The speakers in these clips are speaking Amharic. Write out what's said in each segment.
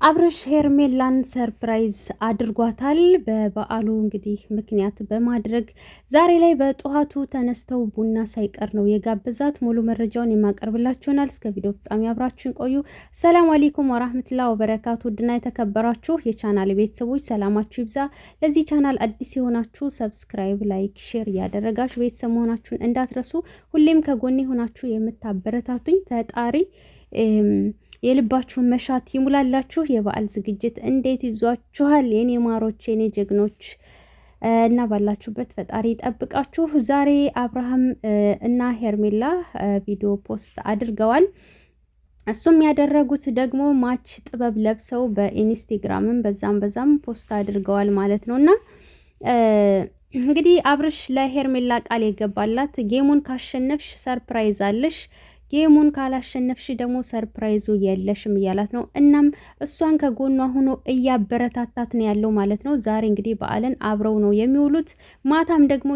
አብርሽ ሄርሜላን ሰርፕራይዝ አድርጓታል። በበዓሉ እንግዲህ ምክንያት በማድረግ ዛሬ ላይ በጠዋቱ ተነስተው ቡና ሳይቀር ነው የጋበዛት። ሙሉ መረጃውን የማቀርብላችሁናል። እስከ ቪዲዮ ፍጻሜ አብራችሁን ቆዩ። ሰላም አለይኩም ወራህመቱላሂ ወበረካቱ። ውድና የተከበራችሁ የቻናል ቤተሰቦች ሰላማችሁ ይብዛ። ለዚህ ቻናል አዲስ የሆናችሁ ሰብስክራይብ፣ ላይክ፣ ሼር እያደረጋችሁ ቤተሰብ መሆናችሁን እንዳትረሱ። ሁሌም ከጎኔ ሆናችሁ የምታበረታቱኝ ፈጣሪ የልባችሁን መሻት ይሙላላችሁ። የበዓል ዝግጅት እንዴት ይዟችኋል? የኔ ማሮች፣ የኔ ጀግኖች እና ባላችሁበት ፈጣሪ ይጠብቃችሁ። ዛሬ አብርሃም እና ሄርሜላ ቪዲዮ ፖስት አድርገዋል። እሱም ያደረጉት ደግሞ ማች ጥበብ ለብሰው በኢንስታግራምም በዛም ፖስት አድርገዋል ማለት ነውና እንግዲህ አብርሽ ለሄርሜላ ቃል የገባላት ጌሙን ካሸነፍሽ ሰርፕራይዝ አለሽ፣ ጌሙን ካላሸነፍሽ ደግሞ ሰርፕራይዙ የለሽም እያላት ነው። እናም እሷን ከጎኗ ሆኖ እያበረታታት ነው ያለው ማለት ነው። ዛሬ እንግዲህ በዓልን አብረው ነው የሚውሉት። ማታም ደግሞ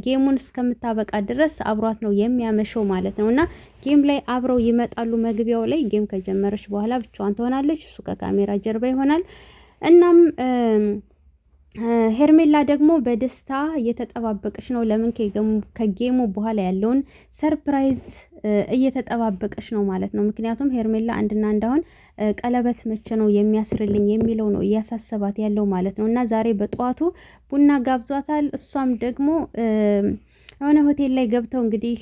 ጌሙን እስከምታበቃ ድረስ አብሯት ነው የሚያመሸው ማለት ነው። እና ጌም ላይ አብረው ይመጣሉ። መግቢያው ላይ ጌም ከጀመረች በኋላ ብቻዋን ትሆናለች፣ እሱ ከካሜራ ጀርባ ይሆናል። እናም ሄርሜላ ደግሞ በደስታ እየተጠባበቀች ነው። ለምን ከጌሙ በኋላ ያለውን ሰርፕራይዝ እየተጠባበቀች ነው ማለት ነው። ምክንያቱም ሄርሜላ አንድና አንዳሁን ቀለበት መቼ ነው የሚያስርልኝ የሚለው ነው እያሳሰባት ያለው ማለት ነው። እና ዛሬ በጠዋቱ ቡና ጋብዟታል። እሷም ደግሞ የሆነ ሆቴል ላይ ገብተው እንግዲህ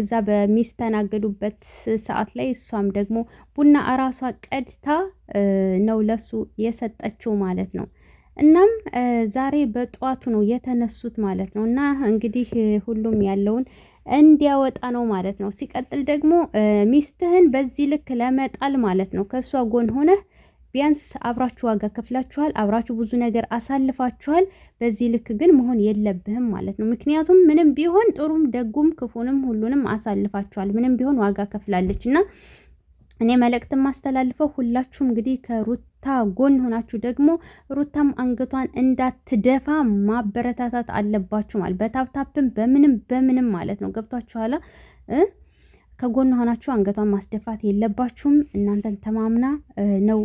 እዛ በሚስተናገዱበት ሰዓት ላይ እሷም ደግሞ ቡና እራሷ ቀድታ ነው ለሱ የሰጠችው ማለት ነው። እናም ዛሬ በጠዋቱ ነው የተነሱት ማለት ነው። እና እንግዲህ ሁሉም ያለውን እንዲያወጣ ነው ማለት ነው። ሲቀጥል ደግሞ ሚስትህን በዚህ ልክ ለመጣል ማለት ነው ከሷ ጎን ሆነህ ቢያንስ አብራችሁ ዋጋ ከፍላችኋል፣ አብራችሁ ብዙ ነገር አሳልፋችኋል። በዚህ ልክ ግን መሆን የለብህም ማለት ነው። ምክንያቱም ምንም ቢሆን ጥሩም ደጉም ክፉንም ሁሉንም አሳልፋችኋል። ምንም ቢሆን ዋጋ ከፍላለች እና እኔ መልእክት ማስተላልፈው ሁላችሁም እንግዲህ ከሩታ ጎን ሆናችሁ ደግሞ ሩታም አንገቷን እንዳትደፋ ማበረታታት አለባችሁ ማለት በታፕታፕም በምንም ማለት ነው። ገብቷችኋላ? ከጎን ሆናችሁ አንገቷን ማስደፋት የለባችሁም። እናንተን ተማምና ነው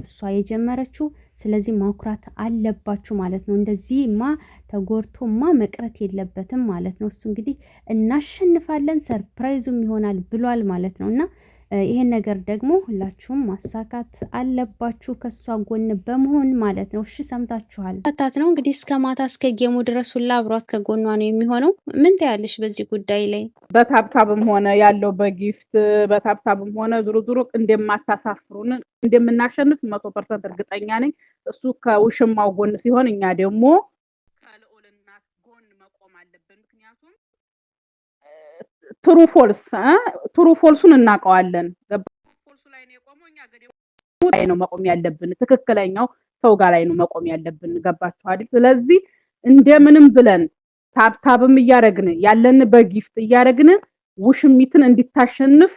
እሷ የጀመረችው። ስለዚህ ማኩራት አለባችሁ ማለት ነው። እንደዚህማ ተጎርቶማ መቅረት የለበትም ማለት ነው። እሱ እንግዲህ እናሸንፋለን ሰርፕራይዙም ይሆናል ብሏል ማለት ነው። እና ይሄን ነገር ደግሞ ሁላችሁም ማሳካት አለባችሁ ከሷ ጎን በመሆን ማለት ነው። እሺ ሰምታችኋል። ታታት ነው እንግዲህ እስከ ማታ እስከ ጌሙ ድረስ ሁላ አብሯት ከጎኗ ነው የሚሆነው። ምን ታያለሽ በዚህ ጉዳይ ላይ? በታብታብም ሆነ ያለው በጊፍት በታብታብም ሆነ ዙሩ እንደማታሳፍሩን እንደምናሸንፍ 100% እርግጠኛ ነኝ። እሱ ከውሽማው ጎን ሲሆን እኛ ደግሞ ከልዑልና ጎን መቆም አለብን። ምክንያቱም ትሩ ፎልሱን እናውቀዋለን። ፎልሱ ላይ ነው የቆመው። እኛ ላይ ነው መቆም ያለብን። ትክክለኛው ሰው ጋር ላይ ነው መቆም ያለብን። ገባችሁ አይደል? ስለዚህ እንደምንም ብለን ታብታብም እያረግን ያለን በጊፍት እያረግን ውሽሚትን እንድታሸንፍ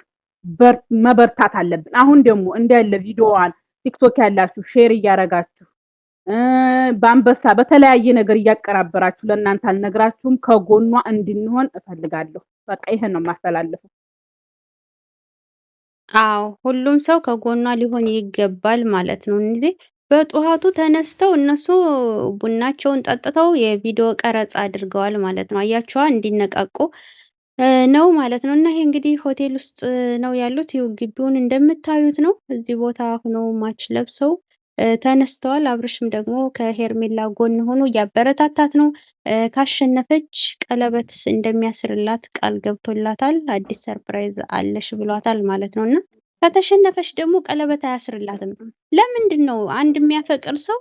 መበርታት አለብን። አሁን ደግሞ እንዳለ ቪዲዮዋን ቲክቶክ ያላችሁ ሼር እያረጋችሁ በአንበሳ በተለያየ ነገር እያቀራበራችሁ ለእናንተ አልነግራችሁም። ከጎኗ እንድንሆን እፈልጋለሁ። በቃ ይሄን ነው ማስተላለፈው። አዎ ሁሉም ሰው ከጎኗ ሊሆን ይገባል ማለት ነው። እንግዲህ በጠዋቱ ተነስተው እነሱ ቡናቸውን ጠጥተው የቪዲዮ ቀረጻ አድርገዋል ማለት ነው። አያችኋ እንዲነቃቁ ነው ማለት ነው። እና ይሄ እንግዲህ ሆቴል ውስጥ ነው ያሉት። ይኸው ግቢውን እንደምታዩት ነው። እዚህ ቦታ ሆነው ማች ለብሰው ተነስተዋል። አብርሽም ደግሞ ከሄርሜላ ጎን ሆኖ እያበረታታት ነው። ካሸነፈች ቀለበት እንደሚያስርላት ቃል ገብቶላታል። አዲስ ሰርፕራይዝ አለሽ ብሏታል ማለት ነው። እና ከተሸነፈች ደግሞ ቀለበት አያስርላትም። ለምንድን ነው አንድ የሚያፈቅር ሰው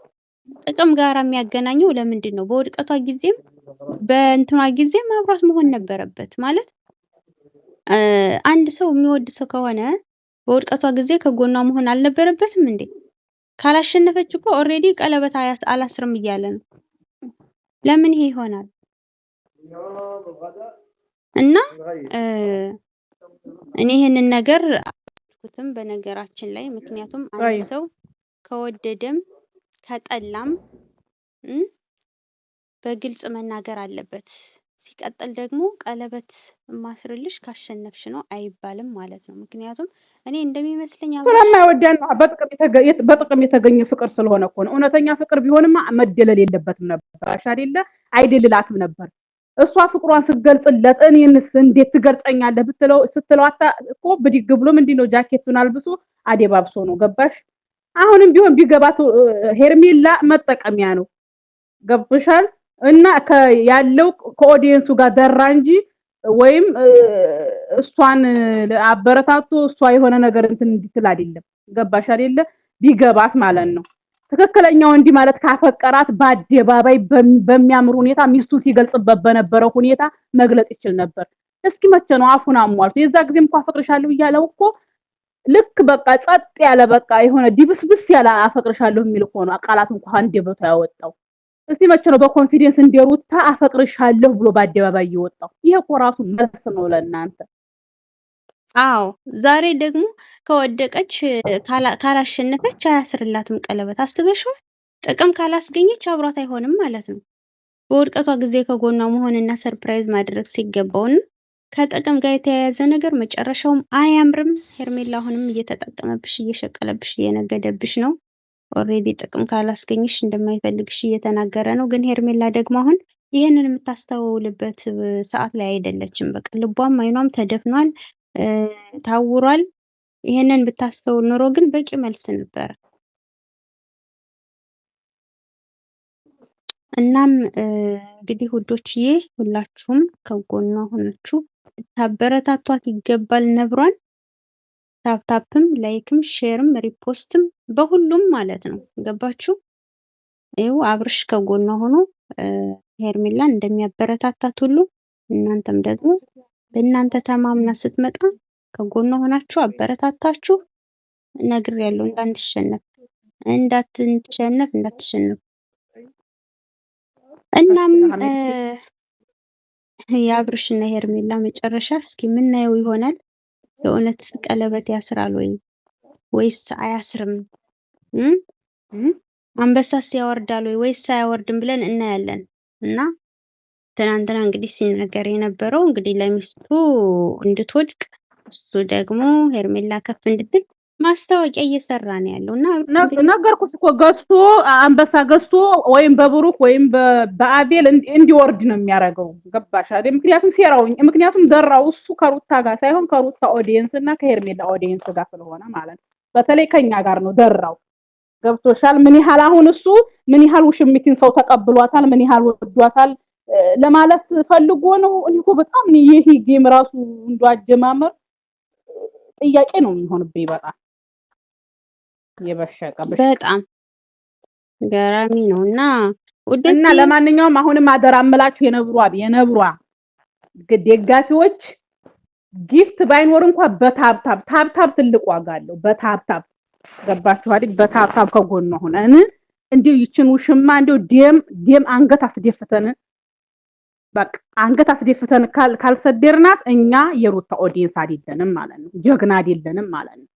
ጥቅም ጋር የሚያገናኘው? ለምንድን ነው? በውድቀቷ ጊዜም በእንትኗ ጊዜም አብሯት መሆን ነበረበት ማለት አንድ ሰው የሚወድ ሰው ከሆነ በውድቀቷ ጊዜ ከጎኗ መሆን አልነበረበትም እንዴ? ካላሸነፈች እኮ ኦሬዲ ቀለበት አላስርም እያለ ነው። ለምን ይሄ ይሆናል? እና እኔ ይሄንን ነገር አልኩትም በነገራችን ላይ ምክንያቱም አንድ ሰው ከወደደም ከጠላም በግልጽ መናገር አለበት። ሲቀጥል ደግሞ ቀለበት ማስርልሽ ካሸነፍሽ ነው አይባልም ማለት ነው። ምክንያቱም እኔ እንደሚመስለኝ አብርሽ ስለማይወዳን በጥቅም የተገኘ ፍቅር ስለሆነ እኮ ነው። እውነተኛ ፍቅር ቢሆንማ መደለል የለበትም ነበር። አይደለ አይደልላትም ነበር። እሷ ፍቅሯን ስትገልጽለት እኔንስ እንዴት ትገልጸኛለህ ስትለው እኮ ብድግ ብሎ ምንድነው ጃኬቱን አልብሶ አደባብሶ ነው። ገባሽ? አሁንም ቢሆን ቢገባት ሄርሜላ መጠቀሚያ ነው። ገብቶሻል? እና ያለው ከኦዲየንሱ ጋር ደራ እንጂ ወይም እሷን አበረታቶ እሷ የሆነ ነገር እንትን እንድትል አይደለም። ገባሽ አይደለ? ቢገባት ማለት ነው። ትክክለኛው እንዲህ ማለት ካፈቀራት በአደባባይ በሚያምር ሁኔታ ሚስቱን ሲገልጽበት በነበረው ሁኔታ መግለጽ ይችል ነበር። እስኪ መቼ ነው አፉን አሟልቶ? የዛ ጊዜም እንኳን አፈቅርሻለሁ እያለው እኮ ልክ በቃ ጸጥ ያለ በቃ የሆነ ዲብስብስ ያለ አፈቅርሻለሁ የሚል እኮ ነው ቃላት እንኳን እንደበቱ ያወጣው። እስቲ መቼ ነው በኮንፊደንስ እንደሩታ አፈቅርሻለሁ ብሎ በአደባባይ የወጣው? ይሄ እኮ ራሱ መልስ ነው ለእናንተ። አዎ ዛሬ ደግሞ ከወደቀች ካላሸነፈች አያስርላትም ቀለበት። አስበሽዋል? ጥቅም ካላስገኘች አብሯት አይሆንም ማለት ነው። በውድቀቷ ጊዜ ከጎኗ መሆንና ሰርፕራይዝ ማድረግ ሲገባውና ከጥቅም ጋር የተያያዘ ነገር መጨረሻውም አያምርም። ሄርሜላ አሁንም እየተጠቀመብሽ፣ እየሸቀለብሽ፣ እየነገደብሽ ነው። ኦሬዲ ጥቅም ካላስገኝሽ እንደማይፈልግሽ እየተናገረ ነው። ግን ሄርሜላ ደግሞ አሁን ይህንን የምታስተውልበት ሰዓት ላይ አይደለችም። በቃ ልቧም አይኗም ተደፍኗል፣ ታውሯል። ይህንን ብታስተውል ኖሮ ግን በቂ መልስ ነበር። እናም እንግዲህ ውዶችዬ ሁላችሁም ከጎኗ ሆናችሁ ልታበረታቷት ይገባል። ነብሯን ታፕታፕም ላይክም ሼርም ሪፖስትም በሁሉም ማለት ነው። ገባችሁ? ይኸው አብርሽ ከጎኗ ሆኖ ሄርሜላን እንደሚያበረታታት ሁሉ እናንተም ደግሞ በእናንተ ተማምና ስትመጣ ከጎኗ ሆናችሁ አበረታታችሁ። ነግሬያለሁ፣ እንዳትሸነፍ። እናም የአብርሽና ሄርሜላ መጨረሻ እስኪ ምናየው ይሆናል። የእውነት ቀለበት ያስራል ወይስ አያስርም? አንበሳስ ያወርዳል ወይስ አያወርድም ብለን እናያለን። እና ትናንትና እንግዲህ ሲናገር የነበረው እንግዲህ ለሚስቱ እንድትወድቅ እሱ ደግሞ ሄርሜላ ከፍ እንድትል ማስታወቂያ እየሰራ ነው ያለው። እና ነገርኩሽ እኮ ገዝቶ አንበሳ ገዝቶ ወይም በብሩክ ወይም በአቤል እንዲወርድ ነው የሚያደርገው። ገባሽ አይደል? ምክንያቱም ደራው እሱ ከሩታ ጋር ሳይሆን ከሩታ ኦዲየንስ እና ከሄርሜላ ኦዲየንስ ጋር ስለሆነ ማለት ነው። በተለይ ከኛ ጋር ነው ደራው። ገብቶሻል? ምን ያህል አሁን እሱ ምን ያህል ውሽሚትን ሰው ተቀብሏታል፣ ምን ያህል ወዷታል ለማለት ፈልጎ ነው። እኔ እኮ በጣም ይሄ ጌም ራሱ አጀማመር ጥያቄ ነው የሚሆንብኝ። በጣም የበሸቀ በጣም ገራሚ ነው እና ለማንኛውም አሁንም አደራ አምላችሁ የነብሯ ደጋፊዎች ጊፍት ባይኖር እንኳን በታብታብ ትልቅ ዋጋ አለው። በታብታብ ገባችሁ አይደል? በታብታብ ከጎኗ ሆነን እንዲሁ ይችን ውሽማ እንዲሁ ደም አንገት አስደፍተን በቃ አንገት አስደፍተን ካልሰደርናት እኛ የሩታ ኦዲየንስ አይደለንም ማለት ነው። ጀግና አይደለንም ማለት ነው።